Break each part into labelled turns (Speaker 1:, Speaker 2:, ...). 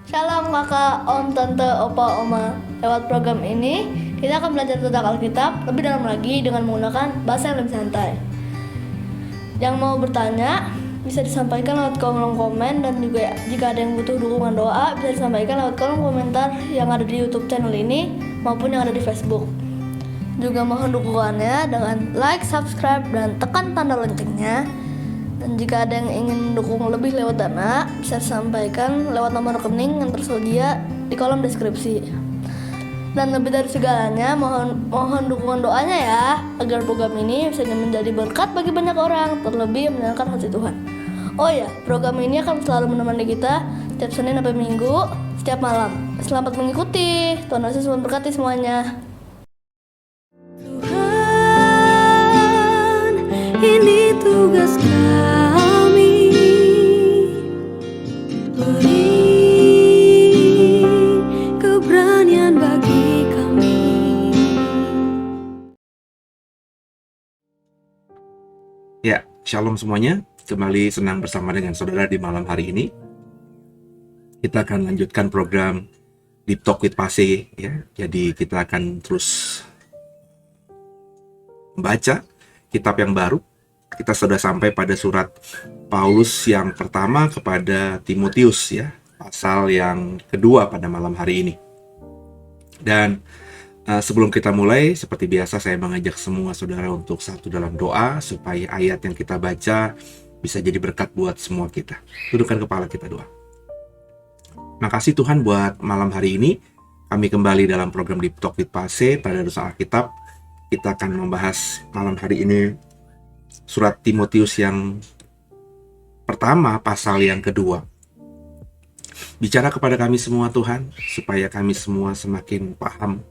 Speaker 1: Shalom kakak, om, tante, opa, oma. Lewat program ini, kita akan belajar tentang Alkitab lebih dalam lagi dengan menggunakan bahasa yang lebih santai. Yang mau bertanya, bisa disampaikan lewat kolom komen, dan juga jika ada yang butuh dukungan doa, bisa disampaikan lewat kolom komentar yang ada di YouTube channel ini maupun yang ada di Facebook. Juga mohon dukungannya dengan like, subscribe, dan tekan tanda loncengnya. Dan jika ada yang ingin mendukung lebih lewat dana, bisa disampaikan lewat nomor rekening yang tersedia di kolom deskripsi. Dan lebih dari segalanya, mohon dukungan doanya ya, agar program ini bisa menjadi berkat bagi banyak orang, terlebih menyenangkan hati Tuhan. Oh ya, program ini akan selalu menemani kita setiap Senin sampai Minggu, setiap malam. Selamat mengikuti, Tuhan Yesus memberkati semuanya.
Speaker 2: Tuhan, ini tugas kami, beri keberanian bagi kami.
Speaker 3: Ya, shalom semuanya. Kembali senang bersama dengan saudara di malam hari ini. Kita akan lanjutkan program Deep Talk with Pase ya. Jadi kita akan terus membaca kitab yang baru. Kita sudah sampai pada surat Paulus yang pertama kepada Timotius ya, pasal yang kedua pada malam hari ini. Dan sebelum kita mulai, seperti biasa saya mengajak semua saudara untuk satu dalam doa supaya ayat yang kita baca bisa jadi berkat buat semua kita. Tundukkan kepala kita doa. Makasih Tuhan buat malam hari ini. Kami kembali dalam program Deep Talk with Pase pada Dosa Alkitab. Kita akan membahas malam hari ini surat Timotius yang pertama, pasal yang kedua. Bicara kepada kami semua Tuhan, supaya kami semua semakin paham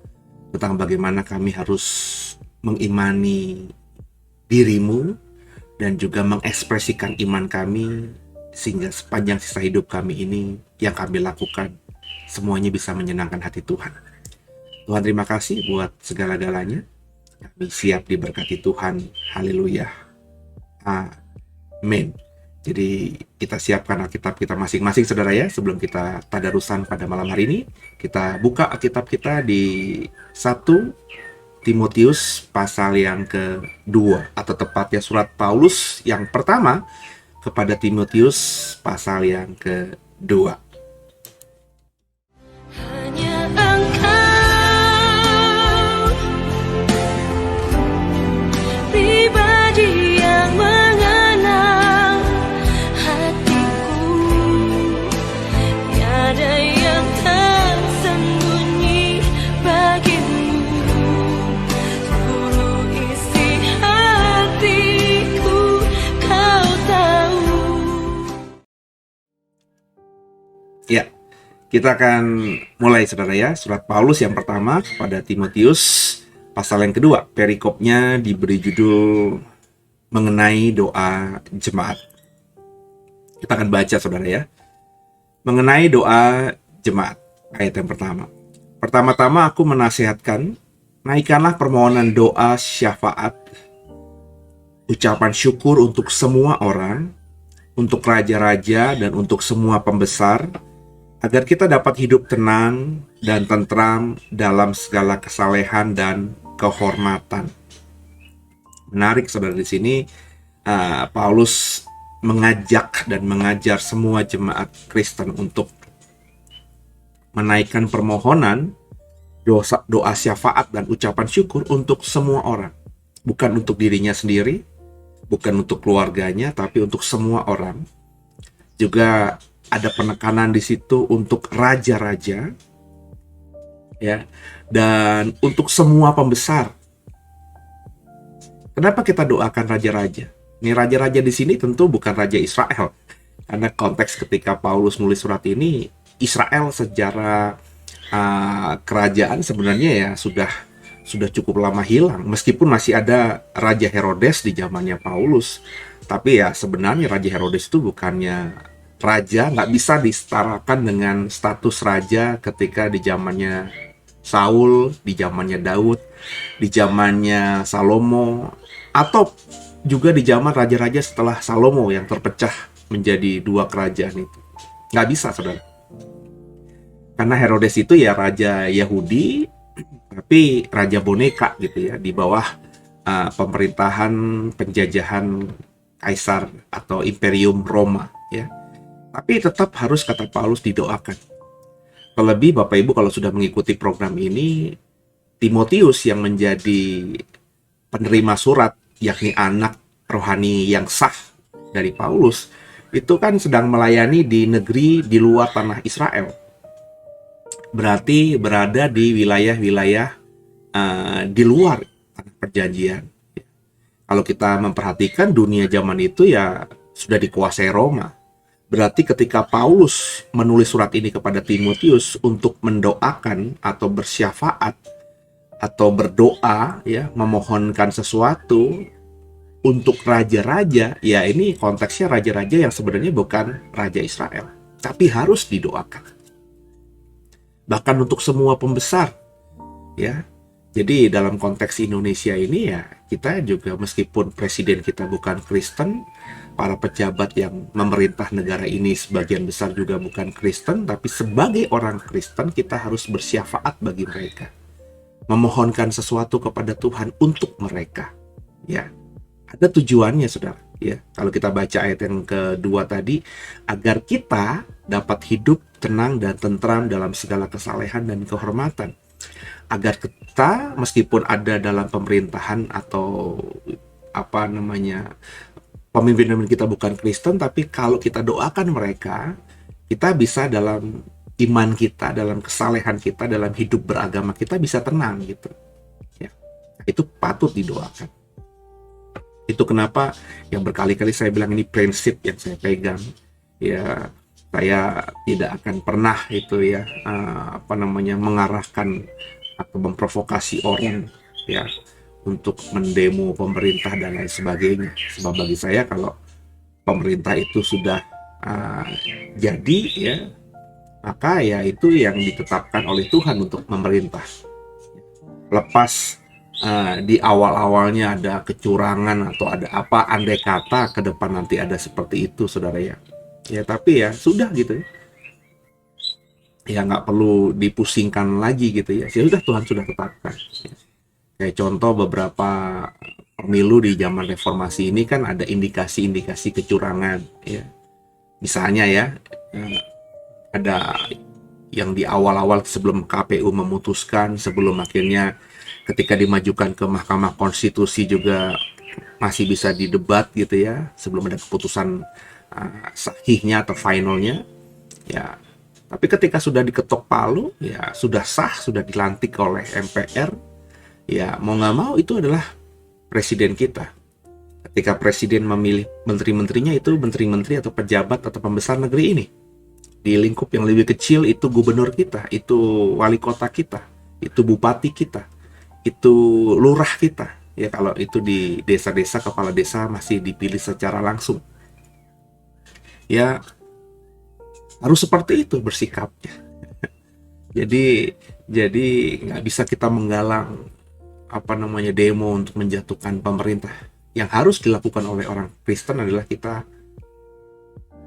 Speaker 3: tentang bagaimana kami harus mengimani dirimu dan juga mengekspresikan iman kami, sehingga sepanjang sisa hidup kami ini yang kami lakukan semuanya bisa menyenangkan hati Tuhan. Tuhan terima kasih buat segala-galanya. Kami siap diberkati Tuhan. Haleluya. Amin. Jadi kita siapkan Alkitab kita masing-masing saudara ya. Sebelum kita tadarusan pada malam hari ini, kita buka Alkitab kita di 1 Timotius pasal yang kedua, atau tepatnya surat Paulus yang pertama kepada Timotius pasal yang kedua.
Speaker 2: Hanya Engkau, pribadi yang mengenal hatiku, tiada yang tersembunyi bagimu, seluruh isi hatiku Kau tahu.
Speaker 3: Ya, kita akan mulai saudara ya. Surat Paulus yang pertama kepada Timotius pasal yang kedua. Perikopnya diberi judul mengenai doa jemaat. Kita akan baca saudara ya. Mengenai doa jemaat, ayat yang pertama. Pertama-tama aku menasihatkan, naikkanlah permohonan doa syafaat, ucapan syukur untuk semua orang, untuk raja-raja dan untuk semua pembesar, agar kita dapat hidup tenang dan tentram dalam segala kesalehan dan kehormatan. Menarik saudara, di sini Paulus mengajak dan mengajar semua jemaat Kristen untuk menaikkan permohonan, doa syafaat dan ucapan syukur untuk semua orang. Bukan untuk dirinya sendiri, bukan untuk keluarganya, tapi untuk semua orang. Juga ada penekanan di situ untuk raja-raja, ya, dan untuk semua pembesar. Kenapa kita doakan raja-raja? Ini raja-raja di sini tentu bukan raja Israel, karena konteks ketika Paulus nulis surat ini, Israel secara kerajaan sebenarnya ya sudah cukup lama hilang, meskipun masih ada Raja Herodes di zamannya Paulus. Tapi ya sebenarnya Raja Herodes itu bukannya raja, nggak bisa disetarakan dengan status raja ketika di zamannya Saul, di zamannya Daud, di zamannya Salomo, atau juga di zaman raja-raja setelah Salomo yang terpecah menjadi dua kerajaan itu. Nggak bisa, saudara. Karena Herodes itu ya raja Yahudi, tapi raja boneka gitu ya, di bawah pemerintahan penjajahan Kaisar atau Imperium Roma ya. Tapi tetap harus, kata Paulus, didoakan. Terlebih Bapak Ibu kalau sudah mengikuti program ini, Timotius yang menjadi penerima surat, yakni anak rohani yang sah dari Paulus, itu kan sedang melayani di negeri di luar tanah Israel. Berarti berada di wilayah-wilayah di luar tanah perjanjian. Kalau kita memperhatikan dunia zaman itu ya sudah dikuasai Roma. Berarti ketika Paulus menulis surat ini kepada Timotius untuk mendoakan atau bersyafaat atau berdoa ya, memohonkan sesuatu untuk raja-raja, ya ini konteksnya raja-raja yang sebenarnya bukan raja Israel, tapi harus didoakan. Bahkan untuk semua pembesar ya. Jadi dalam konteks Indonesia ini ya, kita juga meskipun presiden kita bukan Kristen, para pejabat yang memerintah negara ini sebagian besar juga bukan Kristen, tapi sebagai orang Kristen kita harus bersyafaat bagi mereka, memohonkan sesuatu kepada Tuhan untuk mereka. Ya, ada tujuannya, saudara. Ya, kalau kita baca ayat yang kedua tadi, agar kita dapat hidup tenang dan tentram dalam segala kesalehan dan kehormatan. Agar kita meskipun ada dalam pemerintahan atau pemimpin kita bukan Kristen, tapi kalau kita doakan mereka, kita bisa dalam iman kita, dalam kesalehan kita, dalam hidup beragama kita bisa tenang gitu. Ya, itu patut didoakan. Itu kenapa yang berkali-kali saya bilang ini prinsip yang saya pegang. Ya, saya tidak akan pernah itu ya mengarahkan atau memprovokasi orang ya untuk mendemo pemerintah dan lain sebagainya. Sebab bagi saya kalau pemerintah itu sudah jadi ya maka ya itu yang ditetapkan oleh Tuhan untuk memerintah. Lepas di awal-awalnya ada kecurangan atau ada apa, andai kata ke depan nanti ada seperti itu, saudara ya. Ya tapi ya sudah gitu ya. Ya nggak perlu dipusingkan lagi gitu ya. Ya sudah, Tuhan sudah tetapkan. Kayak contoh beberapa pemilu di zaman reformasi ini kan ada indikasi-indikasi kecurangan ya. Misalnya ya, ada yang di awal-awal sebelum KPU memutuskan, sebelum akhirnya ketika dimajukan ke Mahkamah Konstitusi juga masih bisa didebat gitu ya, sebelum ada keputusan sahihnya atau finalnya ya. Tapi ketika sudah diketok palu ya sudah sah, sudah dilantik oleh MPR ya, mau nggak mau itu adalah presiden kita. Ketika presiden memilih menteri-menterinya, itu menteri-menteri atau pejabat atau pembesar negeri ini. Di lingkup yang lebih kecil itu gubernur kita, itu wali kota kita, itu bupati kita, itu lurah kita. Ya kalau itu di desa-desa, kepala desa masih dipilih secara langsung. Ya harus seperti itu bersikapnya. Jadi nggak bisa kita menggalang demo untuk menjatuhkan pemerintah. Yang harus dilakukan oleh orang Kristen adalah kita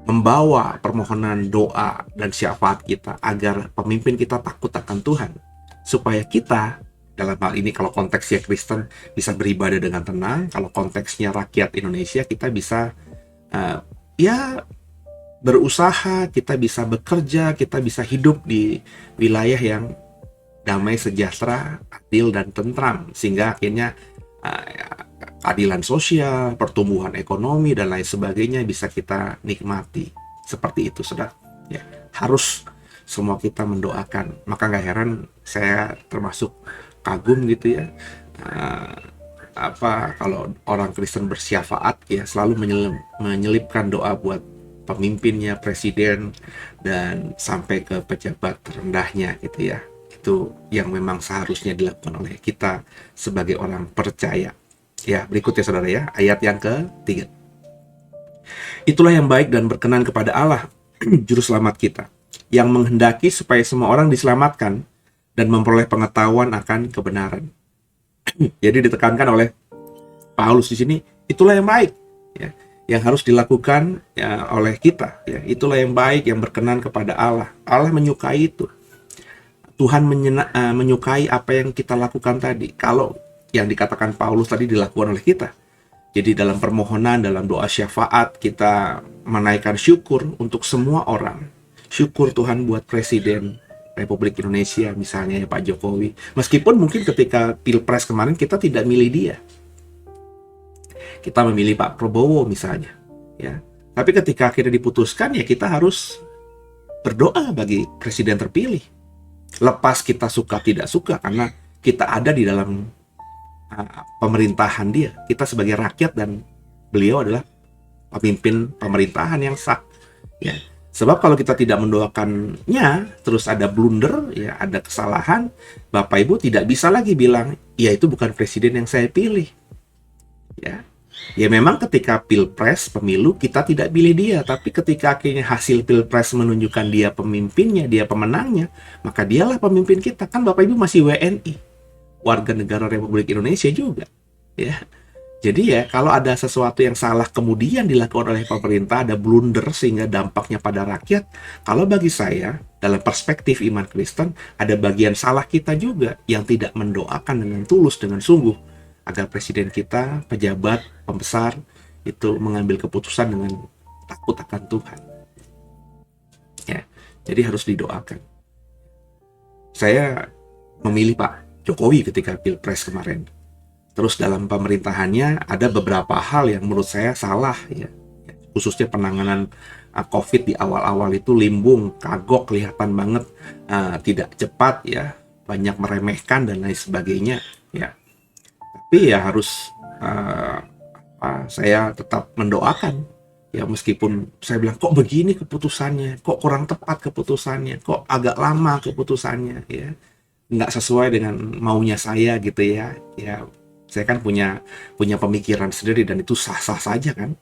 Speaker 3: membawa permohonan doa dan syafaat kita agar pemimpin kita takut akan Tuhan, supaya kita dalam hal ini kalau konteksnya Kristen bisa beribadah dengan tenang, kalau konteksnya rakyat Indonesia kita bisa berusaha, kita bisa bekerja, kita bisa hidup di wilayah yang damai, sejahtera, adil, dan tentram, sehingga akhirnya keadilan sosial, pertumbuhan ekonomi, dan lain sebagainya bisa kita nikmati. Seperti itu, saudara. Ya, harus semua kita mendoakan. Maka nggak heran saya termasuk kagum gitu ya. Kalau orang Kristen bersyafaat ya selalu menyelipkan doa buat pemimpinnya, presiden, dan sampai ke pejabat terendahnya gitu ya. Itu yang memang seharusnya dilakukan oleh kita sebagai orang percaya. Ya, berikutnya saudara ya, ayat yang ke-3. Itulah yang baik dan berkenan kepada Allah, juru selamat kita, yang menghendaki supaya semua orang diselamatkan dan memperoleh pengetahuan akan kebenaran. Jadi ditekankan oleh Paulus di sini, itulah yang baik ya, yang harus dilakukan ya, oleh kita ya. Itulah yang baik, yang berkenan kepada Allah. Allah menyukai itu. Tuhan menyukai apa yang kita lakukan tadi. Kalau yang dikatakan Paulus tadi dilakukan oleh kita. Jadi dalam permohonan, dalam doa syafaat, kita menaikkan syukur untuk semua orang. Syukur Tuhan buat Presiden Republik Indonesia, misalnya ya Pak Jokowi. Meskipun mungkin ketika Pilpres kemarin kita tidak milih dia. Kita memilih Pak Prabowo misalnya. Ya. Tapi ketika akhirnya diputuskan, ya kita harus berdoa bagi Presiden terpilih. Lepas kita suka tidak suka, karena kita ada di dalam pemerintahan dia. Kita sebagai rakyat dan beliau adalah pemimpin pemerintahan yang sah. Ya. Sebab kalau kita tidak mendoakannya, terus ada blunder, ya ada kesalahan, Bapak Ibu tidak bisa lagi bilang, ya itu bukan presiden yang saya pilih. Ya memang ketika Pilpres, pemilu, kita tidak pilih dia. Tapi ketika akhirnya hasil Pilpres menunjukkan dia pemimpinnya, dia pemenangnya, maka dialah pemimpin kita. Kan Bapak Ibu masih WNI, warga negara Republik Indonesia juga. Ya. Jadi ya kalau ada sesuatu yang salah kemudian dilakukan oleh pemerintah, ada blunder sehingga dampaknya pada rakyat, kalau bagi saya dalam perspektif iman Kristen ada bagian salah kita juga yang tidak mendoakan dengan tulus, dengan sungguh agar presiden kita, pejabat, pembesar itu mengambil keputusan dengan takut akan Tuhan. Ya, jadi harus didoakan. Saya memilih Pak Jokowi ketika Pilpres kemarin. Terus dalam pemerintahannya ada beberapa hal yang menurut saya salah ya. Khususnya penanganan COVID di awal-awal itu limbung, kagok, kelihatan banget tidak cepat ya, banyak meremehkan dan lain sebagainya ya. Tapi ya harus saya tetap mendoakan ya, meskipun saya bilang kok begini keputusannya, kok kurang tepat keputusannya, kok agak lama keputusannya ya, nggak sesuai dengan maunya saya gitu ya. Ya saya kan punya pemikiran sendiri dan itu sah-sah saja kan.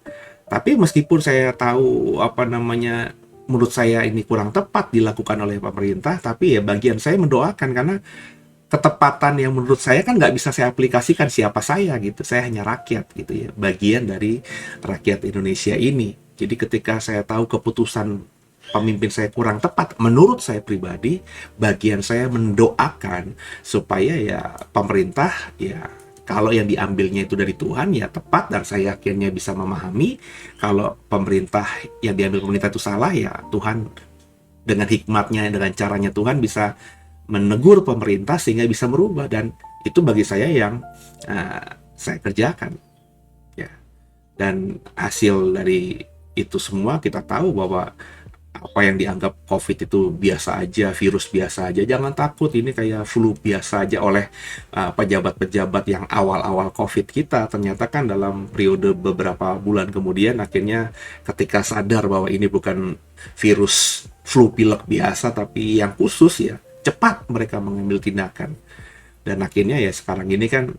Speaker 3: Tapi meskipun saya tahu menurut saya ini kurang tepat dilakukan oleh pemerintah, tapi ya bagian saya mendoakan karena ketepatan yang menurut saya kan nggak bisa saya aplikasikan siapa saya gitu. Saya hanya rakyat gitu ya, bagian dari rakyat Indonesia ini. Jadi ketika saya tahu keputusan pemimpin saya kurang tepat, menurut saya pribadi, bagian saya mendoakan supaya ya pemerintah ya kalau yang diambilnya itu dari Tuhan ya tepat, dan saya akhirnya bisa memahami kalau pemerintah yang diambil pemerintah itu salah ya Tuhan dengan hikmatnya, dengan caranya Tuhan bisa menegur pemerintah sehingga bisa merubah, dan itu bagi saya yang saya kerjakan ya. Dan hasil dari itu semua kita tahu bahwa apa yang dianggap COVID itu biasa aja, virus biasa aja, jangan takut, ini kayak flu biasa aja oleh pejabat-pejabat yang awal-awal COVID kita. Ternyata kan dalam periode beberapa bulan kemudian akhirnya ketika sadar bahwa ini bukan virus flu pilek biasa tapi yang khusus ya, cepat mereka mengambil tindakan. Dan akhirnya ya sekarang ini kan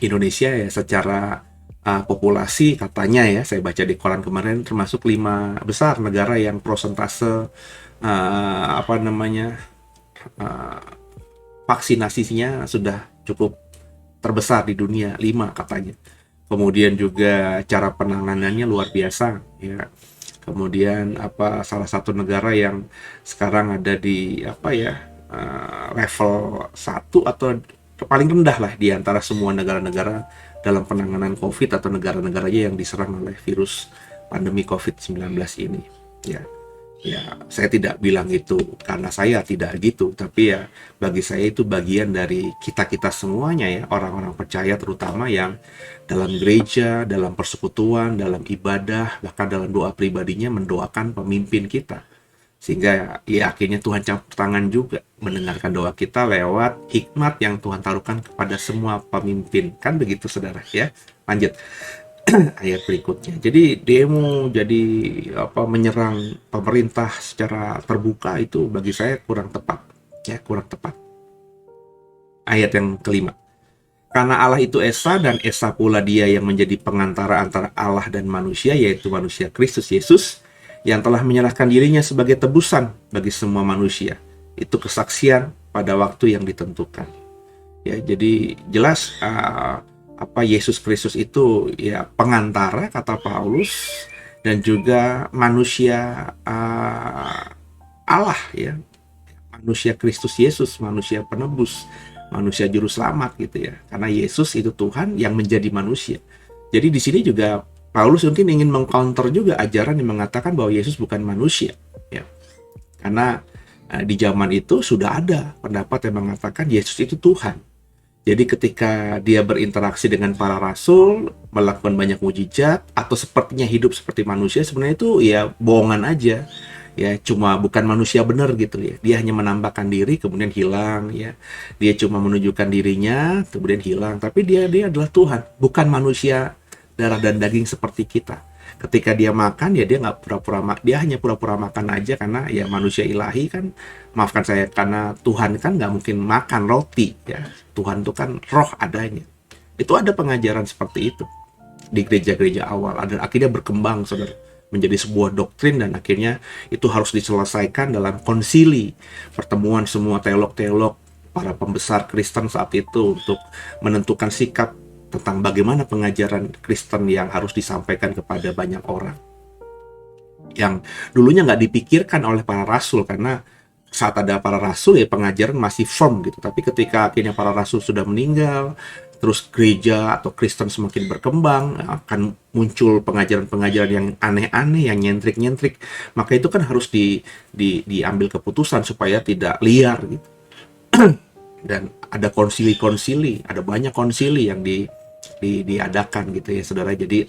Speaker 3: Indonesia ya secara populasi katanya ya, saya baca di koran kemarin termasuk 5 besar negara yang prosentase vaksinasinya sudah cukup terbesar di dunia, 5 katanya. Kemudian juga cara penanganannya luar biasa ya. Kemudian salah satu negara yang sekarang ada di level 1 atau paling rendah lah di antara semua negara-negara dalam penanganan COVID atau negara-negaranya yang diserang oleh virus pandemi COVID-19 ini. Ya, saya tidak bilang itu karena saya tidak gitu, tapi ya bagi saya itu bagian dari kita-kita semuanya ya, orang-orang percaya terutama yang dalam gereja, dalam persekutuan, dalam ibadah, bahkan dalam doa pribadinya mendoakan pemimpin kita. Sehingga ya akhirnya Tuhan campur tangan juga mendengarkan doa kita lewat hikmat yang Tuhan taruhkan kepada semua pemimpin. Kan begitu saudara ya. Lanjut ayat berikutnya. Jadi demo, jadi menyerang pemerintah secara terbuka itu bagi saya kurang tepat. Ya, kurang tepat. Ayat yang kelima. Karena Allah itu Esa dan Esa pula Dia yang menjadi pengantara antara Allah dan manusia, yaitu manusia Kristus Yesus, yang telah menyerahkan dirinya sebagai tebusan bagi semua manusia. Itu kesaksian pada waktu yang ditentukan. Ya, jadi jelas Yesus Kristus itu ya pengantara kata Paulus, dan juga manusia Allah ya. Manusia Kristus Yesus, manusia penebus, manusia juru selamat gitu ya. Karena Yesus itu Tuhan yang menjadi manusia. Jadi di sini juga Paulus mungkin ingin mengcounter juga ajaran yang mengatakan bahwa Yesus bukan manusia, ya. Karena di zaman itu sudah ada pendapat yang mengatakan Yesus itu Tuhan. Jadi ketika dia berinteraksi dengan para rasul, melakukan banyak mujizat, atau sepertinya hidup seperti manusia, sebenarnya itu ya bohongan aja, ya cuma bukan manusia benar gitu ya. Dia hanya menambahkan diri kemudian hilang, ya. Dia cuma menunjukkan dirinya kemudian hilang, tapi dia adalah Tuhan, bukan manusia darah dan daging seperti kita. Ketika dia makan ya dia nggak pura-pura, dia hanya pura-pura makan aja karena ya manusia ilahi kan, maafkan saya, karena Tuhan kan nggak mungkin makan roti ya. Tuhan itu kan roh adanya. Itu ada pengajaran seperti itu di gereja-gereja awal, dan akhirnya berkembang saudara menjadi sebuah doktrin, dan akhirnya itu harus diselesaikan dalam konsili, pertemuan semua teolog-teolog, para pembesar Kristen saat itu untuk menentukan sikap tentang bagaimana pengajaran Kristen yang harus disampaikan kepada banyak orang, yang dulunya nggak dipikirkan oleh para rasul, karena saat ada para rasul ya pengajaran masih firm gitu. Tapi ketika akhirnya para rasul sudah meninggal, terus gereja atau Kristen semakin berkembang, akan muncul pengajaran-pengajaran yang aneh-aneh, yang nyentrik-nyentrik, maka itu kan harus diambil keputusan supaya tidak liar gitu. Dan ada konsili-konsili, ada banyak konsili yang diadakan gitu ya saudara. Jadi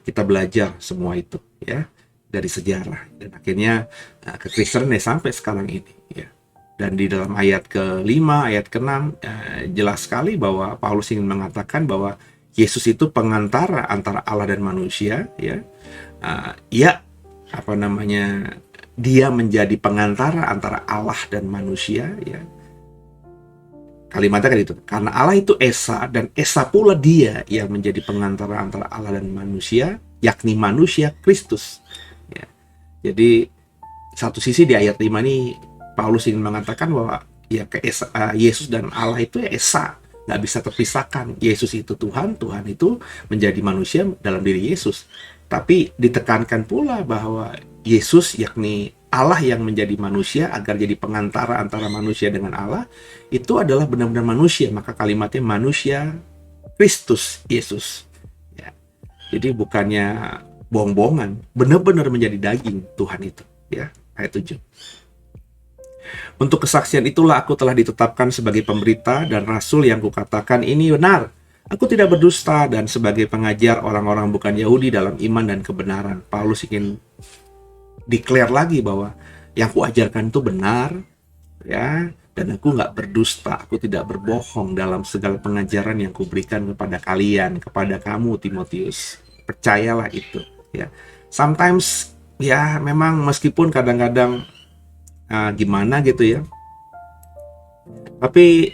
Speaker 3: kita belajar semua itu ya dari sejarah, dan akhirnya kekristenan sampai sekarang ini ya. Dan di dalam ayat ke-5, ayat ke-6 jelas sekali bahwa Paulus ingin mengatakan bahwa Yesus itu pengantara antara Allah dan manusia ya. Dia menjadi pengantara antara Allah dan manusia ya. Kalimatnya kan itu, karena Allah itu Esa dan Esa pula Dia yang menjadi pengantara antara Allah dan manusia, yakni manusia Kristus, Jadi satu sisi di ayat 5 ini Paulus ingin mengatakan bahwa ya Yesus dan Allah itu ya esa, nggak bisa terpisahkan. Yesus itu Tuhan, Tuhan itu menjadi manusia dalam diri Yesus. Tapi ditekankan pula bahwa Yesus yakni Allah yang menjadi manusia agar jadi pengantara antara manusia dengan Allah, itu adalah benar-benar manusia. Maka kalimatnya manusia Kristus Yesus. Ya. Jadi bukannya bohong-bohongan, benar-benar menjadi daging Tuhan itu. Ya, ayat 7. Untuk kesaksian itulah aku telah ditetapkan sebagai pemberita dan rasul yang kukatakan ini benar. Aku tidak berdusta dan sebagai pengajar orang-orang bukan Yahudi dalam iman dan kebenaran. Paulus ingin declare lagi bahwa yang kuajarkan itu benar, ya, dan aku nggak berdusta, aku tidak berbohong dalam segala pengajaran yang kuberikan kepada kalian, kepada kamu Timotius. Percayalah itu, ya. Sometimes ya memang meskipun kadang-kadang gimana gitu ya, tapi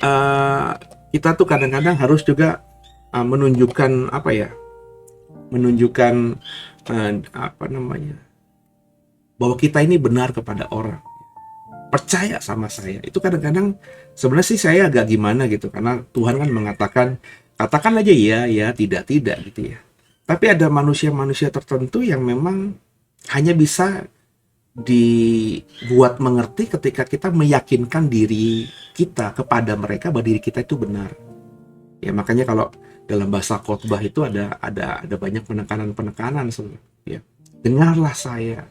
Speaker 3: kita tuh kadang-kadang harus juga menunjukkan apa ya, menunjukkan apa namanya, bahwa kita ini benar kepada orang, percaya sama saya. Itu kadang-kadang sebenarnya sih saya agak gimana gitu, karena Tuhan kan mengatakan katakan aja ya tidak gitu ya. Tapi ada manusia-manusia tertentu yang memang hanya bisa dibuat mengerti ketika kita meyakinkan diri kita kepada mereka bahwa diri kita itu benar. Ya makanya kalau dalam bahasa khotbah itu ada banyak penekanan ya. Dengarlah saya,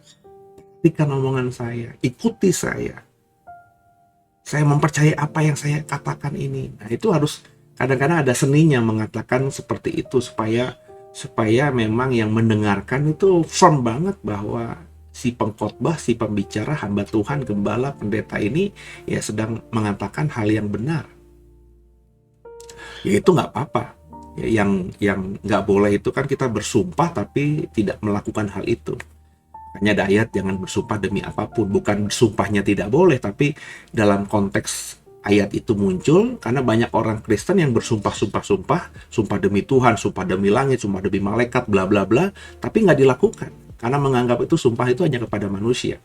Speaker 3: perhatikan omongan saya, ikuti saya. Saya mempercayai apa yang saya katakan ini. Nah, itu harus kadang-kadang ada seninya mengatakan seperti itu supaya memang yang mendengarkan itu firm banget bahwa si pengkhotbah, si pembicara, hamba Tuhan, gembala, pendeta ini ya sedang mengatakan hal yang benar. Ya itu nggak apa-apa. Ya, yang nggak boleh itu kan kita bersumpah tapi tidak melakukan hal itu. Hanya ada ayat jangan bersumpah demi apapun. Bukan bersumpahnya tidak boleh, tapi dalam konteks ayat itu muncul karena banyak orang Kristen yang bersumpah-sumpah, sumpah demi Tuhan, sumpah demi langit, sumpah demi malaikat, bla bla bla, tapi nggak dilakukan. Karena menganggap itu sumpah itu hanya kepada manusia.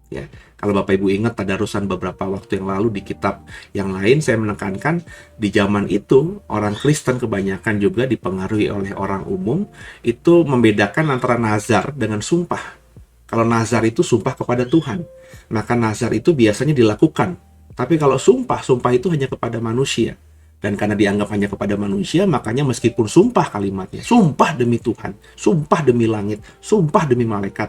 Speaker 3: Ya, kalau Bapak Ibu ingat tadarusan beberapa waktu yang lalu di kitab yang lain, saya menekankan di zaman itu orang Kristen kebanyakan juga dipengaruhi oleh orang umum itu membedakan antara nazar dengan sumpah. Kalau nazar itu sumpah kepada Tuhan, maka nazar itu biasanya dilakukan. Tapi kalau sumpah itu hanya kepada manusia. Dan karena dianggap hanya kepada manusia, makanya meskipun sumpah kalimatnya, sumpah demi Tuhan, sumpah demi langit, sumpah demi malaikat,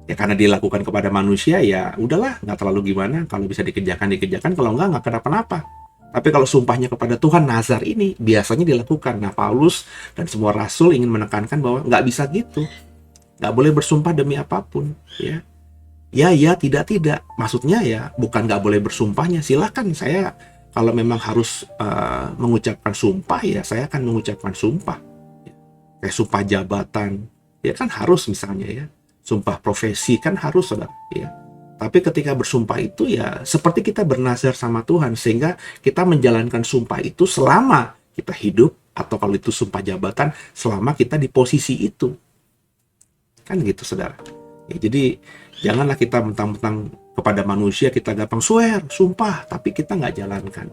Speaker 3: ya karena dilakukan kepada manusia, ya udahlah, nggak terlalu gimana. Kalau bisa dikerjakan, kalau nggak kenapa-napa. Tapi kalau sumpahnya kepada Tuhan, nazar ini biasanya dilakukan. Nah, Paulus dan semua rasul ingin menekankan bahwa nggak bisa gitu. Nggak boleh bersumpah demi apapun, ya. Ya, tidak. Maksudnya ya bukan nggak boleh bersumpahnya. Silakan, saya kalau memang harus mengucapkan sumpah, ya saya akan mengucapkan sumpah. Kayak sumpah jabatan, ya kan harus misalnya ya. Sumpah profesi kan harus, saudara. Ya. Tapi ketika bersumpah itu ya seperti kita bernazar sama Tuhan, sehingga kita menjalankan sumpah itu selama kita hidup, atau kalau itu sumpah jabatan, selama kita di posisi itu. Kan gitu, saudara. Ya, jadi janganlah kita mentang-mentang kepada manusia kita gampang swear, sumpah, tapi kita nggak jalankan.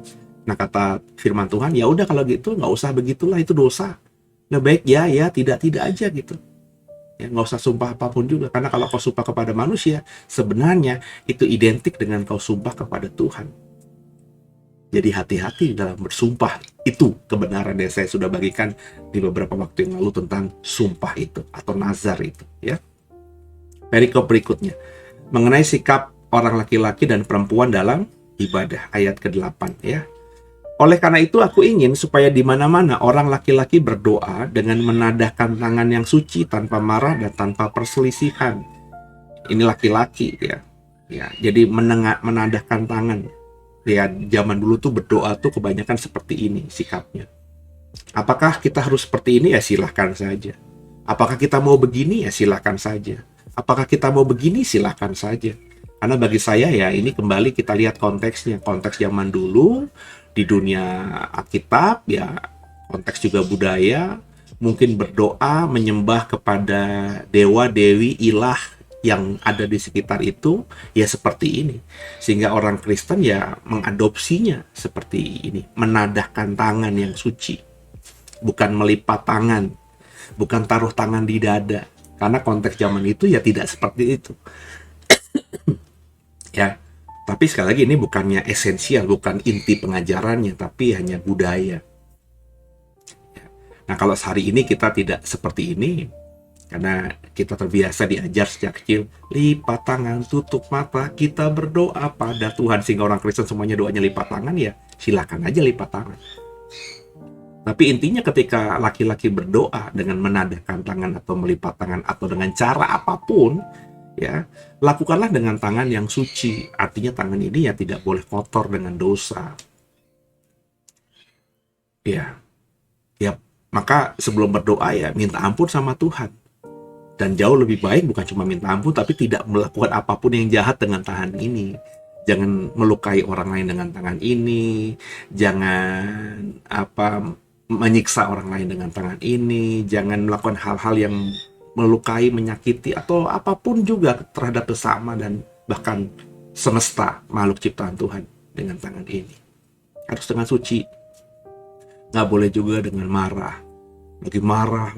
Speaker 3: Nah, kata firman Tuhan, ya udah kalau gitu nggak usah begitulah, itu dosa. Lebih baik ya tidak aja gitu. Ya nggak usah sumpah apapun juga, karena kalau kau sumpah kepada manusia, sebenarnya itu identik dengan kau sumpah kepada Tuhan. Jadi hati-hati dalam bersumpah. Itu kebenaran yang saya sudah bagikan di beberapa waktu yang lalu tentang sumpah itu atau nazar itu, ya. Perikop berikutnya mengenai sikap orang laki-laki dan perempuan dalam ibadah, ayat ke-8 ya. Oleh karena itu aku ingin supaya di mana-mana orang laki-laki berdoa dengan menadahkan tangan yang suci tanpa marah dan tanpa perselisihan. Ini laki-laki ya. Ya, jadi menadahkan tangan. Ya, zaman dulu tuh berdoa tuh kebanyakan seperti ini sikapnya. Apakah kita harus seperti ini? Ya silahkan saja. Apakah kita mau begini? Ya silahkan saja. Apakah kita mau begini? Silahkan saja. Karena bagi saya ya ini kembali kita lihat konteksnya. Konteks zaman dulu di dunia Alkitab ya, konteks juga budaya, mungkin berdoa menyembah kepada dewa, dewi, ilah yang ada di sekitar itu ya seperti ini. Sehingga orang Kristen ya mengadopsinya seperti ini, menadahkan tangan yang suci, bukan melipat tangan, bukan taruh tangan di dada. Karena konteks zaman itu ya tidak seperti itu. Ya, tapi sekali lagi ini bukannya esensial, bukan inti pengajarannya, tapi hanya budaya. Nah, kalau hari ini kita tidak seperti ini, karena kita terbiasa diajar sejak kecil, lipat tangan, tutup mata, kita berdoa pada Tuhan. Sehingga orang Kristen semuanya doanya lipat tangan, ya silakan aja lipat tangan. Tapi intinya ketika laki-laki berdoa dengan menadahkan tangan atau melipat tangan atau dengan cara apapun, ya lakukanlah dengan tangan yang suci. Artinya tangan ini ya tidak boleh kotor dengan dosa. Ya, ya maka sebelum berdoa ya minta ampun sama Tuhan. Dan jauh lebih baik bukan cuma minta ampun, tapi tidak melakukan apapun yang jahat dengan tangan ini. Jangan melukai orang lain dengan tangan ini. Jangan menyiksa orang lain dengan tangan ini. Jangan melakukan hal-hal yang melukai, menyakiti, atau apapun juga terhadap sesama dan bahkan semesta, makhluk ciptaan Tuhan dengan tangan ini. Harus dengan suci. Nggak boleh juga dengan marah.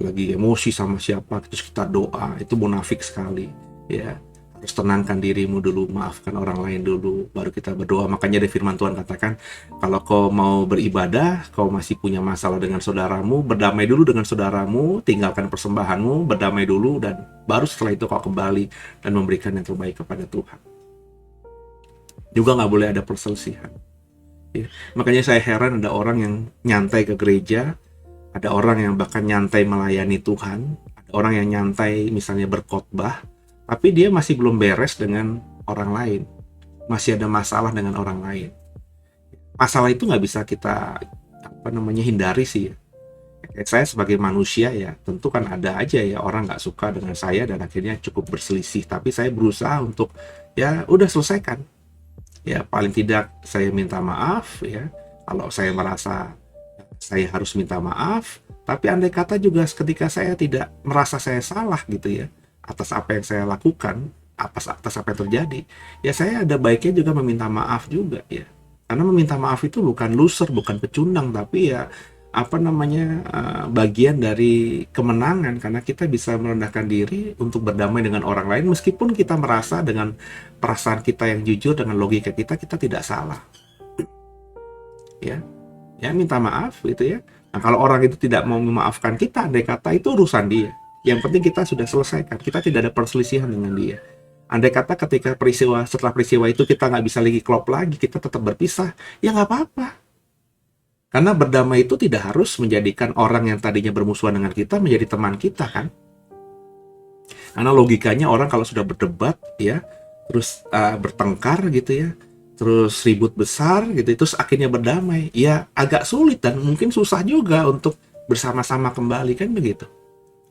Speaker 3: Lagi emosi sama siapa, terus kita doa, itu munafik sekali. Ya, harus tenangkan dirimu dulu, maafkan orang lain dulu, baru kita berdoa. Makanya ada firman Tuhan katakan, kalau kau mau beribadah, kau masih punya masalah dengan saudaramu, berdamai dulu dengan saudaramu, tinggalkan persembahanmu, berdamai dulu, dan baru setelah itu kau kembali dan memberikan yang terbaik kepada Tuhan. Juga nggak boleh ada perselisihan. Ya, makanya saya heran ada orang yang nyantai ke gereja, ada orang yang bahkan nyantai melayani Tuhan, ada orang yang nyantai misalnya berkhotbah, tapi dia masih belum beres dengan orang lain, masih ada masalah dengan orang lain. Masalah itu nggak bisa kita hindari sih. Saya sebagai manusia ya tentu kan ada aja ya orang nggak suka dengan saya dan akhirnya cukup berselisih, tapi saya berusaha untuk ya udah selesaikan. Ya paling tidak saya minta maaf ya kalau saya merasa saya harus minta maaf, tapi andai kata juga ketika saya tidak merasa saya salah gitu ya atas apa yang saya lakukan, atas apa yang terjadi, ya saya ada baiknya juga meminta maaf juga ya. Karena meminta maaf itu bukan loser, bukan pecundang, tapi ya bagian dari kemenangan, karena kita bisa merendahkan diri untuk berdamai dengan orang lain meskipun kita merasa dengan perasaan kita yang jujur, dengan logika kita tidak salah. Ya minta maaf gitu ya. Nah kalau orang itu tidak mau memaafkan kita, andai kata itu urusan dia. Yang penting kita sudah selesaikan, kita tidak ada perselisihan dengan dia. Andai kata setelah peristiwa itu kita nggak bisa lagi klop lagi, kita tetap berpisah, ya nggak apa-apa. Karena berdamai itu tidak harus menjadikan orang yang tadinya bermusuhan dengan kita menjadi teman kita kan. Karena logikanya orang kalau sudah berdebat ya, terus bertengkar gitu ya, terus ribut besar gitu, terus akhirnya berdamai, ya agak sulit dan mungkin susah juga untuk bersama-sama kembali kan begitu.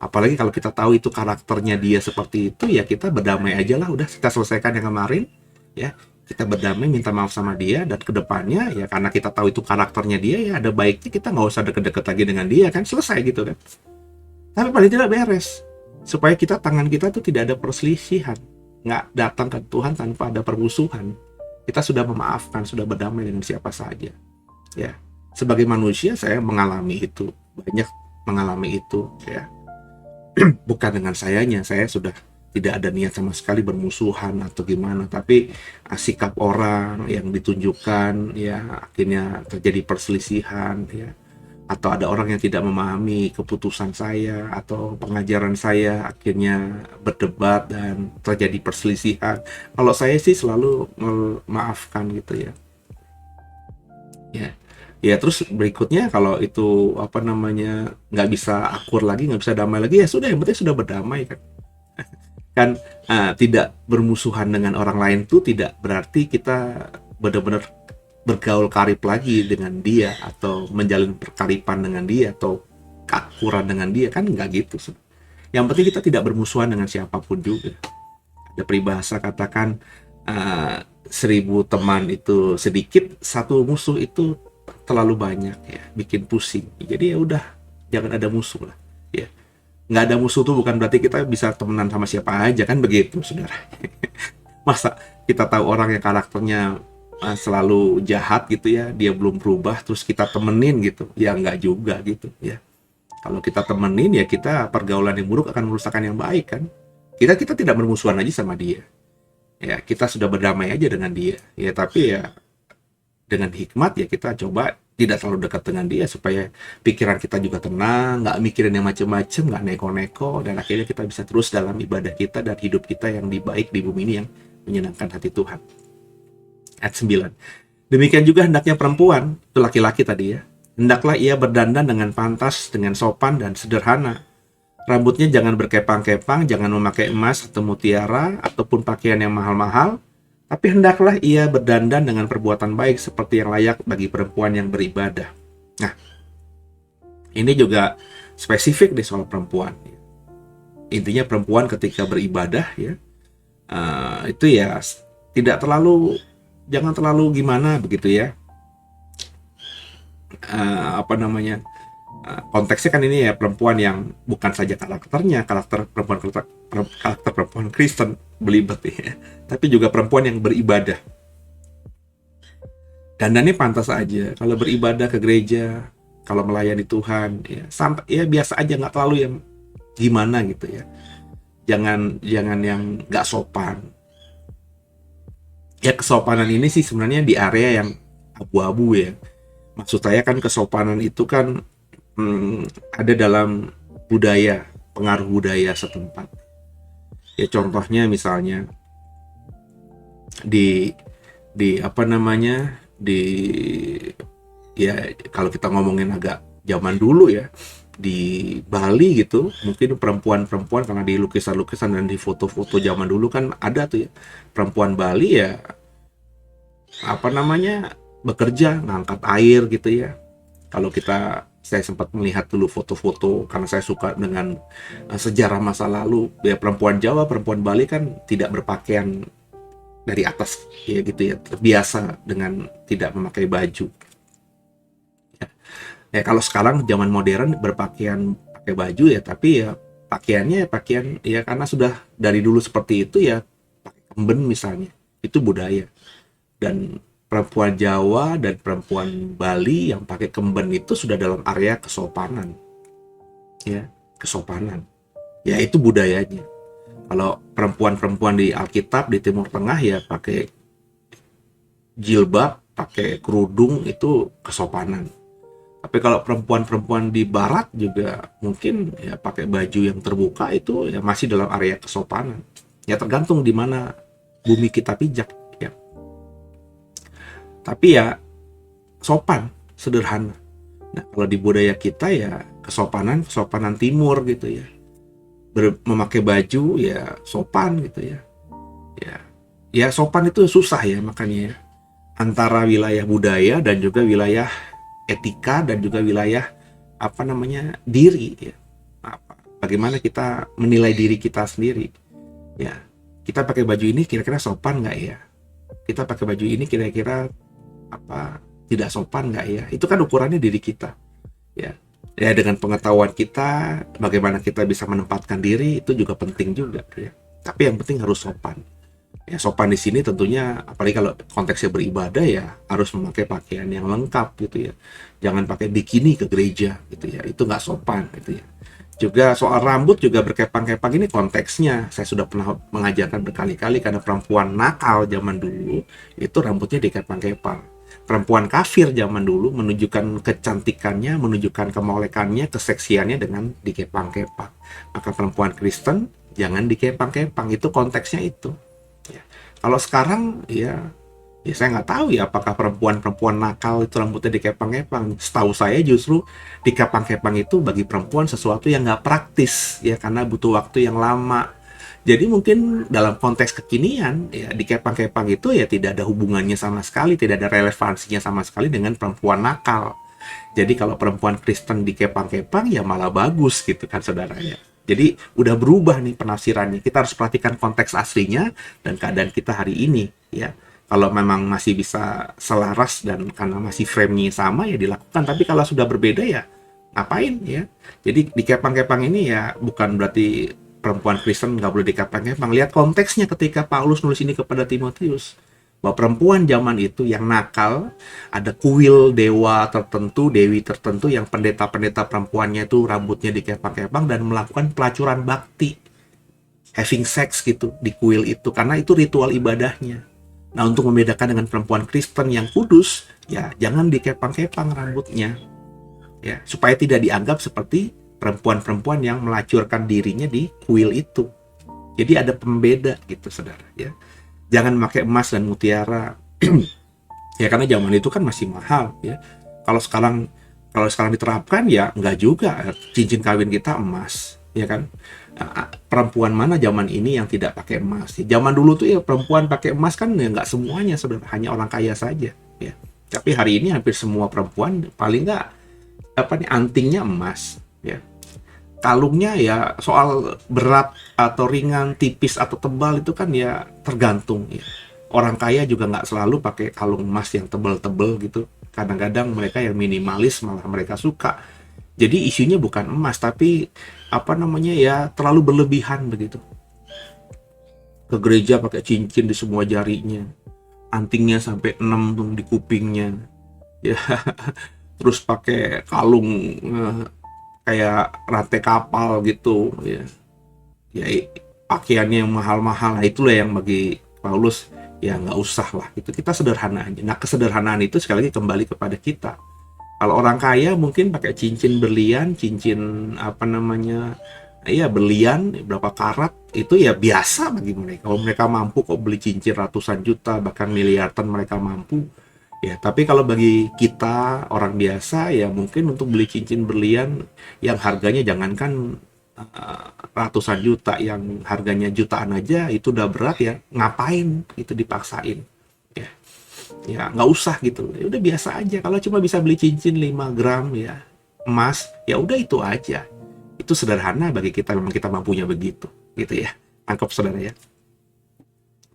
Speaker 3: Apalagi kalau kita tahu itu karakternya dia seperti itu, ya kita berdamai aja lah, udah kita selesaikan yang kemarin, ya kita berdamai, minta maaf sama dia, dan kedepannya ya karena kita tahu itu karakternya dia, ya ada baiknya kita nggak usah deket-deket lagi dengan dia kan, selesai gitu kan. Tapi paling tidak beres, supaya tangan kita tuh tidak ada perselisihan, nggak datang ke Tuhan tanpa ada permusuhan. Kita sudah memaafkan, sudah berdamai dengan siapa saja. Ya, sebagai manusia saya mengalami itu, banyak mengalami itu. Ya, bukan dengan sayanya, saya sudah tidak ada niat sama sekali bermusuhan atau gimana. Tapi sikap orang yang ditunjukkan, ya akhirnya terjadi perselisihan. Ya, atau ada orang yang tidak memahami keputusan saya atau pengajaran saya, akhirnya berdebat dan terjadi perselisihan. Kalau saya sih selalu memaafkan gitu ya. Ya terus berikutnya kalau itu nggak bisa akur lagi, nggak bisa damai lagi, ya sudah, yang penting sudah berdamai kan. Kan tidak bermusuhan dengan orang lain itu tidak berarti kita benar-benar bergaul karib lagi dengan dia atau menjalin perkaripan dengan dia atau keakuran dengan dia, kan nggak gitu. Yang penting kita tidak bermusuhan dengan siapapun juga. Ada peribahasa katakan 1000 teman itu sedikit, 1 musuh itu terlalu banyak ya, bikin pusing. Jadi ya udah, jangan ada musuh lah ya. nggak ada musuh tuh bukan berarti kita bisa temenan sama siapa aja, kan begitu, saudara. Masa kita tahu orang yang karakternya selalu jahat gitu ya, dia belum berubah, terus kita temenin gitu? Ya nggak juga gitu ya. Kalau kita temenin ya kita pergaulan yang buruk akan merusakkan yang baik kan. Kita tidak bermusuhan aja sama dia. Ya kita sudah berdamai aja dengan dia. Ya tapi ya dengan hikmat ya kita coba tidak terlalu dekat dengan dia supaya pikiran kita juga tenang, nggak mikirin yang macem-macem, nggak neko-neko, dan akhirnya kita bisa terus dalam ibadah kita dan hidup kita yang baik di bumi ini yang menyenangkan hati Tuhan. Ayat 9. Demikian juga hendaknya perempuan, itu laki-laki tadi ya, hendaklah ia berdandan dengan pantas, dengan sopan dan sederhana. Rambutnya jangan berkepang-kepang, jangan memakai emas atau mutiara, ataupun pakaian yang mahal-mahal, tapi hendaklah ia berdandan dengan perbuatan baik seperti yang layak bagi perempuan yang beribadah. Nah, ini juga spesifik deh soal perempuan. Intinya perempuan ketika beribadah ya, itu ya tidak terlalu, jangan terlalu gimana begitu ya. Konteksnya kan ini ya perempuan yang bukan saja karakternya, karakter perempuan Kristen belibet ya, tapi juga perempuan yang beribadah. Dandannya pantas aja kalau beribadah ke gereja, kalau melayani Tuhan ya, sampai ya biasa aja, nggak terlalu yang gimana gitu ya. Jangan yang nggak sopan. Ya kesopanan ini sih sebenarnya di area yang abu-abu ya. Maksud saya kan kesopanan itu kan ada dalam budaya, pengaruh budaya setempat. Ya contohnya misalnya di ya kalau kita ngomongin agak zaman dulu ya, di Bali gitu, mungkin perempuan-perempuan karena di lukisan-lukisan dan di foto-foto zaman dulu kan ada tuh ya, perempuan Bali ya bekerja ngangkat air gitu ya. Kalau saya sempat melihat dulu foto-foto karena saya suka dengan sejarah masa lalu ya, perempuan Jawa, perempuan Bali kan tidak berpakaian dari atas ya gitu ya, terbiasa dengan tidak memakai baju ya. Kalau sekarang zaman modern berpakaian pakai baju ya, tapi ya pakaiannya pakaian ya karena sudah dari dulu seperti itu ya, pakai kemben misalnya, itu budaya. Dan perempuan Jawa dan perempuan Bali yang pakai kemben itu sudah dalam area kesopanan. Ya, kesopanan. Ya itu budayanya. Kalau perempuan-perempuan di Alkitab di Timur Tengah ya pakai jilbab, pakai kerudung, itu kesopanan. Tapi kalau perempuan-perempuan di Barat juga mungkin ya pakai baju yang terbuka, itu ya masih dalam area kesopanan. Ya tergantung di mana bumi kita pijak. Tapi ya sopan, sederhana. Nah kalau di budaya kita ya kesopanan timur gitu ya. Memakai baju ya sopan gitu ya. Ya sopan itu susah ya, makanya ya. Antara wilayah budaya dan juga wilayah etika dan juga wilayah diri ya. Bagaimana kita menilai diri kita sendiri. Ya, kita pakai baju ini kira-kira sopan nggak ya? Kita pakai baju ini kira-kira tidak sopan nggak ya? Itu kan ukurannya diri kita ya dengan pengetahuan kita, bagaimana kita bisa menempatkan diri, itu juga penting juga ya. Tapi yang penting harus sopan ya. Sopan di sini tentunya apalagi kalau konteksnya beribadah ya harus memakai pakaian yang lengkap gitu ya. Jangan pakai bikini ke gereja gitu ya, itu nggak sopan gitu ya. Juga soal rambut juga berkepang-kepang, ini konteksnya saya sudah pernah mengajarkan berkali-kali, karena perempuan nakal zaman dulu itu rambutnya dikepang-kepang. Perempuan kafir zaman dulu menunjukkan kecantikannya, menunjukkan kemolekannya, keseksiannya dengan dikepang-kepang. Maka perempuan Kristen jangan dikepang-kepang, itu konteksnya itu. Ya. Kalau sekarang ya saya nggak tahu ya apakah perempuan nakal itu rambutnya dikepang-kepang. Setahu saya justru dikepang-kepang itu bagi perempuan sesuatu yang nggak praktis ya, karena butuh waktu yang lama. Jadi mungkin dalam konteks kekinian ya dikepang-kepang itu ya tidak ada hubungannya sama sekali, tidak ada relevansinya sama sekali dengan perempuan nakal. Jadi kalau perempuan Kristen dikepang-kepang ya malah bagus gitu kan saudaranya. Jadi udah berubah nih penafsirannya. Kita harus perhatikan konteks aslinya dan keadaan kita hari ini ya. Kalau memang masih bisa selaras dan karena masih frame-nya sama ya dilakukan. Tapi kalau sudah berbeda ya ngapain ya? Jadi dikepang-kepang ini ya bukan berarti perempuan Kristen nggak boleh dikepang-kepang. Lihat konteksnya ketika Paulus nulis ini kepada Timotius, bahwa perempuan zaman itu yang nakal, ada kuil dewa tertentu, dewi tertentu yang pendeta-pendeta perempuannya itu rambutnya dikepang-kepang dan melakukan pelacuran bakti, having sex gitu di kuil itu, karena itu ritual ibadahnya. Nah, untuk membedakan dengan perempuan Kristen yang kudus, ya jangan dikepang-kepang rambutnya, ya supaya tidak dianggap seperti perempuan-perempuan yang melacurkan dirinya di kuil itu. Jadi ada pembeda gitu, saudara ya. Jangan pakai emas dan mutiara ya, karena zaman itu kan masih mahal ya. Kalau sekarang diterapkan ya enggak juga, cincin kawin kita emas ya kan. Perempuan mana zaman ini yang tidak pakai emas ya? Zaman dulu tuh ya perempuan pakai emas kan ya nggak semuanya, saudara, hanya orang kaya saja ya. Tapi hari ini hampir semua perempuan paling nggak antingnya emas ya. Kalungnya ya soal berat atau ringan, tipis atau tebal itu kan ya tergantung ya. Orang kaya juga nggak selalu pakai kalung emas yang tebal-tebal gitu. Kadang-kadang mereka yang minimalis malah mereka suka. Jadi isunya bukan emas, tapi ya terlalu berlebihan begitu. Ke gereja pakai cincin di semua jarinya, antingnya sampai 6 tuh di kupingnya, ya. Terus pakai kalung kayak rantai kapal gitu ya. Ya pakaiannya yang mahal-mahal. Nah, itulah yang bagi Paulus ya nggak usah lah. Itu kita sederhana aja. Nah, kesederhanaan itu sekali lagi kembali kepada kita. Kalau orang kaya mungkin pakai cincin berlian, cincin berlian berapa karat, itu ya biasa bagi mereka. Kalau mereka mampu kok beli cincin ratusan juta, bahkan miliaran mereka mampu. Ya, tapi kalau bagi kita orang biasa ya mungkin untuk beli cincin berlian yang harganya jangankan ratusan juta, yang harganya jutaan aja itu udah berat ya. Ngapain itu dipaksain? Ya nggak usah gitu. Ya udah biasa aja. Kalau cuma bisa beli cincin 5 gram ya emas, ya udah itu aja. Itu sederhana bagi kita, memang kita mampunya begitu gitu ya. Tangkap, saudara ya.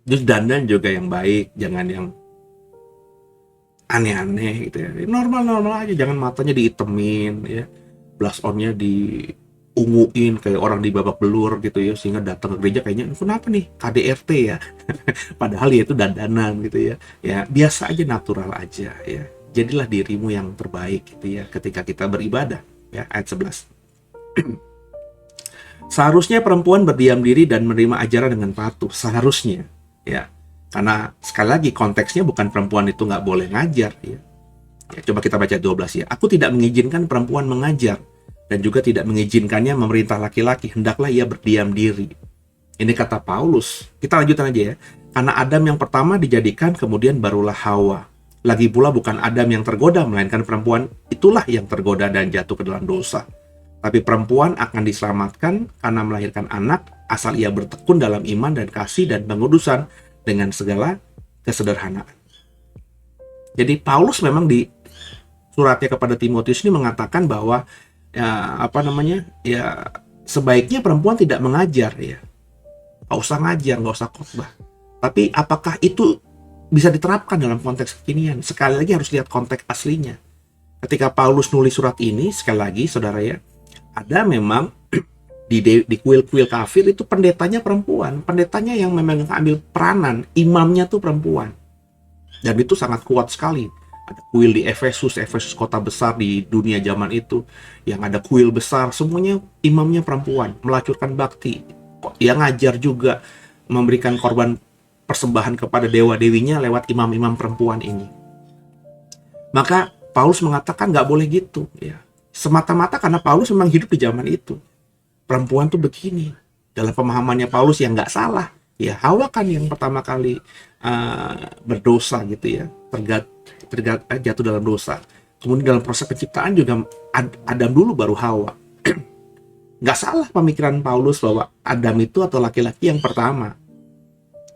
Speaker 3: Terus dandan juga yang baik, jangan yang aneh-aneh gitu ya. Normal-normal aja, jangan matanya diitemin ya. Blush on-nya diunguin kayak orang di babak belur gitu ya, sehingga datang ke gereja kayaknya kenapa nih KDRT ya. Padahal ya itu dandanan gitu ya. Ya biasa aja, natural aja ya. Jadilah dirimu yang terbaik gitu ya ketika kita beribadah ya. Ayat 11. Seharusnya perempuan berdiam diri dan menerima ajaran dengan patuh. Seharusnya ya. Karena sekali lagi konteksnya bukan perempuan itu nggak boleh ngajar ya. Ya, coba kita baca 12 ya. Aku tidak mengizinkan perempuan mengajar dan juga tidak mengizinkannya memerintah laki-laki. Hendaklah ia berdiam diri. Ini kata Paulus. Kita lanjutkan aja ya. Karena Adam yang pertama dijadikan, kemudian barulah Hawa. Lagi pula bukan Adam yang tergoda, melainkan perempuan itulah yang tergoda dan jatuh ke dalam dosa. Tapi perempuan akan diselamatkan karena melahirkan anak asal ia bertekun dalam iman dan kasih dan pengudusan dengan segala kesederhanaan. Jadi Paulus memang di suratnya kepada Timotius ini mengatakan bahwa sebaiknya perempuan tidak mengajar ya. Nggak usah ngajar, nggak usah khotbah. Tapi apakah itu bisa diterapkan dalam konteks kekinian? Sekali lagi harus lihat konteks aslinya. Ketika Paulus nulis surat ini, sekali lagi saudara ya, ada memang di kuil-kuil kafir itu pendetanya perempuan. Pendetanya yang memang ambil peranan, imamnya tuh perempuan. Dan itu sangat kuat sekali. Ada kuil di Efesus kota besar di dunia zaman itu, yang ada kuil besar, semuanya imamnya perempuan, melacurkan bakti. Yang ngajar juga, memberikan korban persembahan kepada dewa-dewinya lewat imam-imam perempuan ini. Maka Paulus mengatakan nggak boleh gitu ya. Semata-mata karena Paulus memang hidup di zaman itu. Perempuan tuh begini. Dalam pemahamannya Paulus yang nggak salah. Ya Hawa kan yang pertama kali berdosa gitu ya. Jatuh dalam dosa. Kemudian dalam proses penciptaan juga Adam dulu baru Hawa. Nggak salah pemikiran Paulus bahwa Adam itu atau laki-laki yang pertama.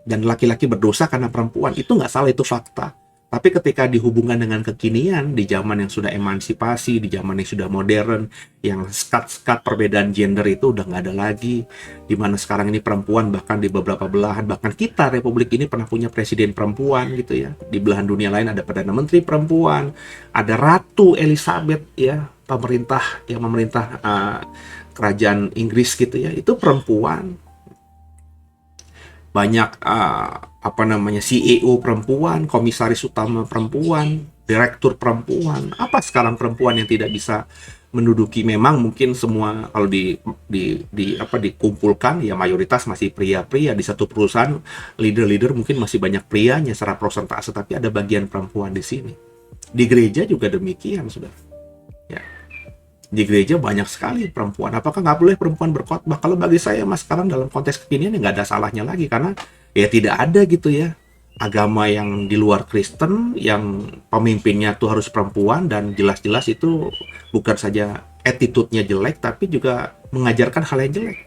Speaker 3: Dan laki-laki berdosa karena perempuan. Itu nggak salah, itu fakta. Tapi ketika dihubungkan dengan kekinian, di zaman yang sudah emansipasi, di zaman yang sudah modern, yang sekat-sekat perbedaan gender itu udah nggak ada lagi. Di mana sekarang ini perempuan bahkan di beberapa belahan, bahkan kita Republik ini pernah punya presiden perempuan gitu ya. Di belahan dunia lain ada Perdana Menteri perempuan, ada Ratu Elizabeth ya, pemerintah yang memerintah kerajaan Inggris gitu ya, itu perempuan. Banyak CEO perempuan, komisaris utama perempuan, direktur perempuan. Apa sekarang perempuan yang tidak bisa menduduki? Memang mungkin semua kalau dikumpulkan ya mayoritas masih pria-pria. Di satu perusahaan leader-leader mungkin masih banyak prianya secara persentase, tapi ada bagian perempuan di sini. Di gereja juga demikian, Saudara. Ya. Di gereja banyak sekali perempuan. Apakah nggak boleh perempuan berkhotbah? Kalau bagi saya mas sekarang dalam konteks kekinian ya nggak ada salahnya lagi, karena ya tidak ada gitu ya agama yang di luar Kristen yang pemimpinnya tuh harus perempuan, dan jelas-jelas itu bukan saja attitude-nya jelek tapi juga mengajarkan hal yang jelek.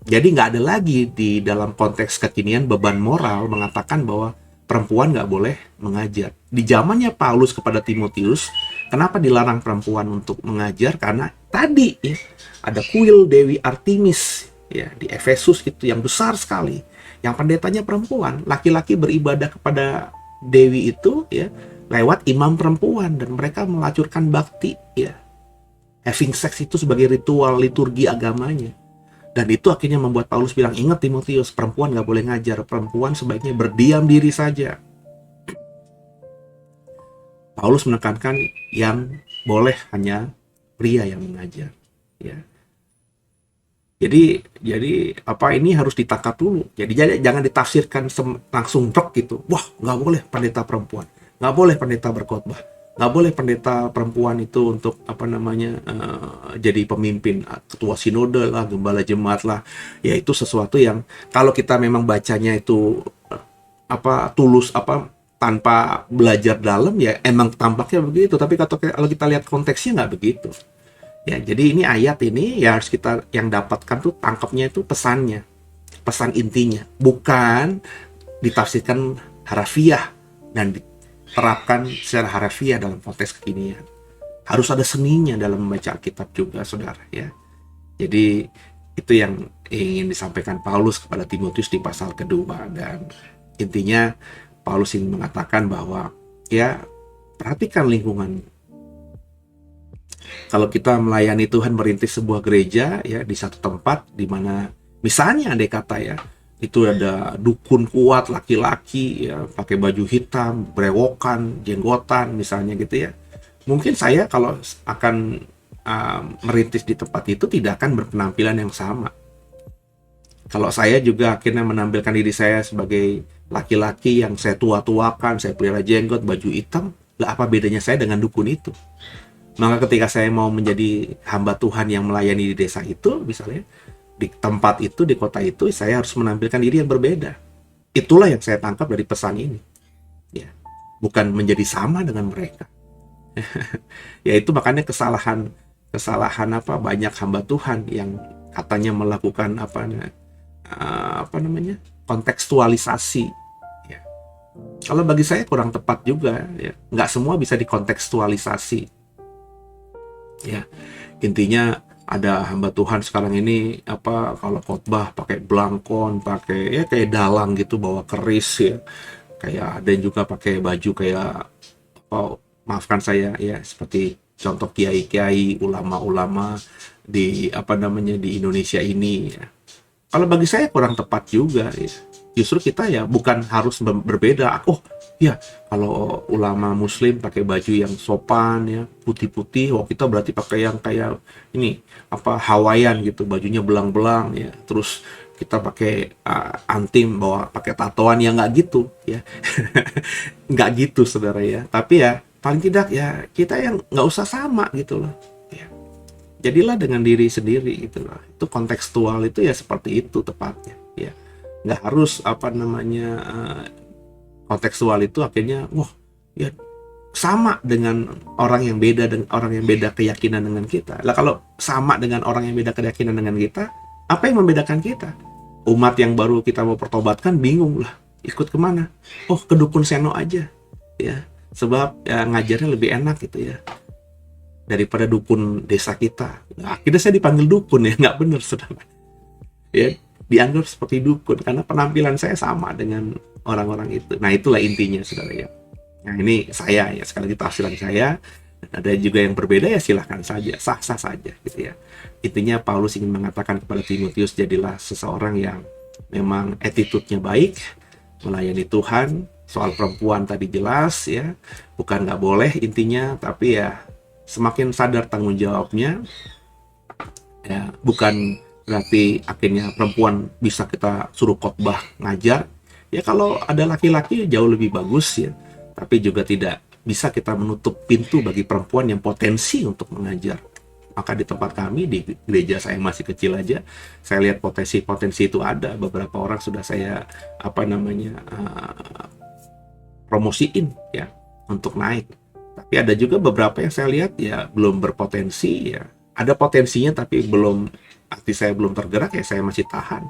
Speaker 3: Jadi nggak ada lagi di dalam konteks kekinian beban moral mengatakan bahwa perempuan nggak boleh mengajar. Di zamannya Paulus kepada Timotius, kenapa dilarang perempuan untuk mengajar? Karena tadi ya, ada kuil Dewi Artemis ya di Efesus itu yang besar sekali. Yang pendetanya perempuan, laki-laki beribadah kepada dewi itu ya lewat imam perempuan, dan mereka melacurkan bakti ya. Having sex itu sebagai ritual liturgi agamanya. Dan itu akhirnya membuat Paulus bilang, ingat Timotius, perempuan nggak boleh ngajar, perempuan sebaiknya berdiam diri saja. Paulus menekankan yang boleh hanya pria yang mengajar. Ya. Jadi ini harus ditangkap dulu. Jadi jangan ditafsirkan langsung brok gitu. Wah, nggak boleh pendeta perempuan, nggak boleh pendeta berkhotbah, nggak boleh pendeta perempuan itu untuk jadi pemimpin, ketua sinode lah, gembala jemaat lah. Ya itu sesuatu yang kalau kita memang bacanya itu tulus tanpa belajar dalam ya emang tampaknya begitu. Tapi kalau kita lihat konteksnya nggak begitu. Ya, jadi ini ayat ini ya harus kita yang dapatkan tuh tangkapnya itu pesannya, pesan intinya, bukan ditafsirkan harafiah dan diterapkan secara harafiah dalam konteks kekinian. Harus ada seninya dalam membaca Alkitab juga, saudara ya. Jadi itu yang ingin disampaikan Paulus kepada Timotius di pasal kedua, dan intinya Paulus ingin mengatakan bahwa ya perhatikan lingkungan. Kalau kita melayani Tuhan, merintis sebuah gereja ya di satu tempat di mana misalnya andai kata ya itu ada dukun kuat laki-laki ya pakai baju hitam, brewokan, jenggotan misalnya gitu ya. Mungkin saya kalau akan merintis di tempat itu tidak akan berpenampilan yang sama. Kalau saya juga akhirnya menampilkan diri saya sebagai laki-laki yang saya tua-tuakan, saya pelihara jenggot, baju hitam, lah apa bedanya saya dengan dukun itu? Maka ketika saya mau menjadi hamba Tuhan yang melayani di desa itu, misalnya di tempat itu, di kota itu, saya harus menampilkan diri yang berbeda. Itulah yang saya tangkap dari pesan ini. Ya, bukan menjadi sama dengan mereka. Ya itu makanya kesalahan banyak hamba Tuhan yang katanya melakukan kontekstualisasi. Ya. Kalau bagi saya kurang tepat juga. Ya. Nggak semua bisa dikontekstualisasi. Ya, intinya ada hamba Tuhan sekarang ini kalau khotbah pakai blangkon, pakai ya kayak dalang gitu, bawa keris ya. Kayak ada yang juga pakai baju kayak maafkan saya ya, seperti contoh kiai-kiai, ulama-ulama di di Indonesia ini ya. Kalau bagi saya kurang tepat juga ya. Justru kita ya bukan harus berbeda. Ya kalau ulama muslim pakai baju yang sopan ya, putih-putih, kita berarti pakai yang kayak ini Hawaiian gitu, bajunya belang-belang ya. Terus kita pakai antim, bawa pakai tatoan, ya nggak gitu ya. Nggak gitu saudara ya. Tapi ya paling tidak ya kita yang nggak usah sama gitu loh ya. Jadilah dengan diri sendiri gitu loh. Itu kontekstual itu ya seperti itu tepatnya ya. Nggak harus kontekstual itu akhirnya ya sama dengan orang yang beda keyakinan dengan kita. Lah kalau sama dengan orang yang beda keyakinan dengan kita, apa yang membedakan kita? Umat yang baru kita mau pertobatkan bingung lah, ikut kemana? Ke dukun seno aja ya, sebab ya ngajarnya lebih enak gitu ya daripada dukun desa kita. Nah, akhirnya saya dipanggil dukun ya, nggak benar saudara ya, dianggap seperti dukun karena penampilan saya sama dengan orang-orang itu. Nah itulah intinya saudara ya. Nah ini saya ya, sekali lagi tafsiran saya. Ada juga yang berbeda, ya silahkan saja, sah-sah saja gitu ya. Intinya Paulus ingin mengatakan kepada Timotius, jadilah seseorang yang memang attitude-nya baik, melayani Tuhan. Soal perempuan tadi jelas ya, bukan nggak boleh intinya, tapi ya semakin sadar tanggung jawabnya, ya bukan berarti akhirnya perempuan bisa kita suruh khotbah ngajar. Ya kalau ada laki-laki jauh lebih bagus ya, tapi juga tidak bisa kita menutup pintu bagi perempuan yang potensi untuk mengajar. Maka di tempat kami, di gereja saya masih kecil aja, saya lihat potensi-potensi itu ada. Beberapa orang sudah saya promosiin ya untuk naik. Tapi ada juga beberapa yang saya lihat ya belum berpotensi ya. Ada potensinya tapi belum, hati saya belum tergerak, ya saya masih tahan.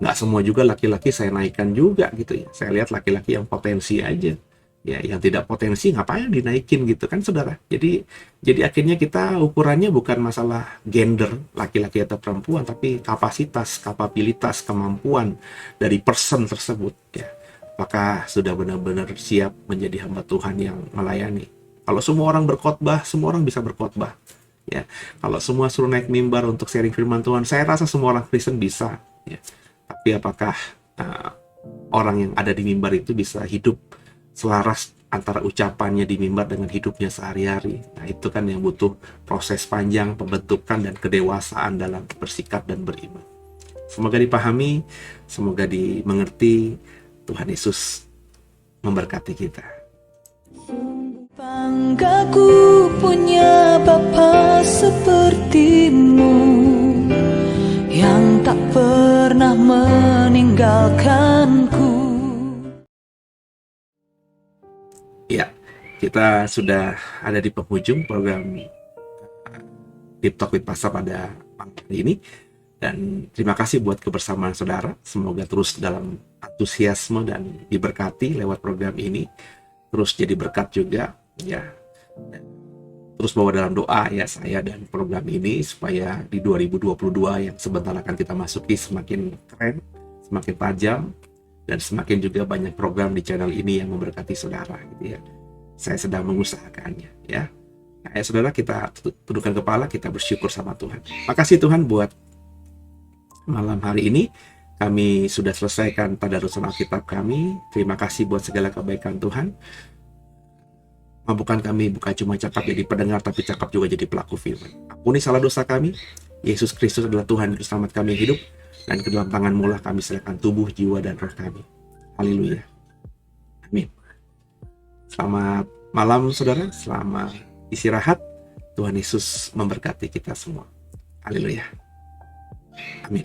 Speaker 3: Nggak semua juga laki-laki saya naikkan juga gitu ya. Saya lihat laki-laki yang potensi aja. Ya, yang tidak potensi ngapain dinaikin gitu kan saudara. Jadi akhirnya kita ukurannya bukan masalah gender laki-laki atau perempuan, tapi kapasitas, kapabilitas, kemampuan dari person tersebut ya. Apakah sudah benar-benar siap menjadi hamba Tuhan yang melayani? Kalau semua orang berkhotbah, semua orang bisa berkhotbah. Ya, kalau semua suruh naik mimbar untuk sharing firman Tuhan, saya rasa semua orang Kristen bisa. Ya. Tapi apakah orang yang ada di mimbar itu bisa hidup selaras antara ucapannya di mimbar dengan hidupnya sehari-hari? Nah, itu kan yang butuh proses panjang pembentukan dan kedewasaan dalam bersikap dan beriman. Semoga dipahami, semoga dimengerti. Tuhan Yesus memberkati kita.
Speaker 2: Banggaku punya Bapa sepertimu, yang tak pernah meninggalkanku.
Speaker 3: Ya, kita sudah ada di penghujung program Deep Talk with Pastor pada malam hari ini. Dan terima kasih buat kebersamaan saudara. Semoga terus dalam antusiasme dan diberkati lewat program ini. Terus jadi berkat juga ya. Dan terus bawa dalam doa ya saya dan program ini, supaya di 2022 yang sebentar akan kita masuki semakin keren, semakin tajam, dan semakin juga banyak program di channel ini yang memberkati saudara gitu ya. Saya sedang mengusahakannya ya. Nah, ya saudara, kita tundukkan kepala, kita bersyukur sama Tuhan. Makasih Tuhan buat malam hari ini. Kami sudah selesaikan tadarusan Alkitab kami. Terima kasih buat segala kebaikan Tuhan. Mampukan kami bukan cuma cakap jadi pendengar, tapi cakap juga jadi pelaku firman. Ampuni salah dosa kami. Yesus Kristus adalah Tuhan dan Selamat kami hidup. Dan ke dalam tangan-Mu lah kami serahkan tubuh, jiwa, dan roh kami. Haleluya. Amin. Selamat malam saudara. Selamat istirahat. Tuhan Yesus memberkati kita semua. Haleluya. Amin.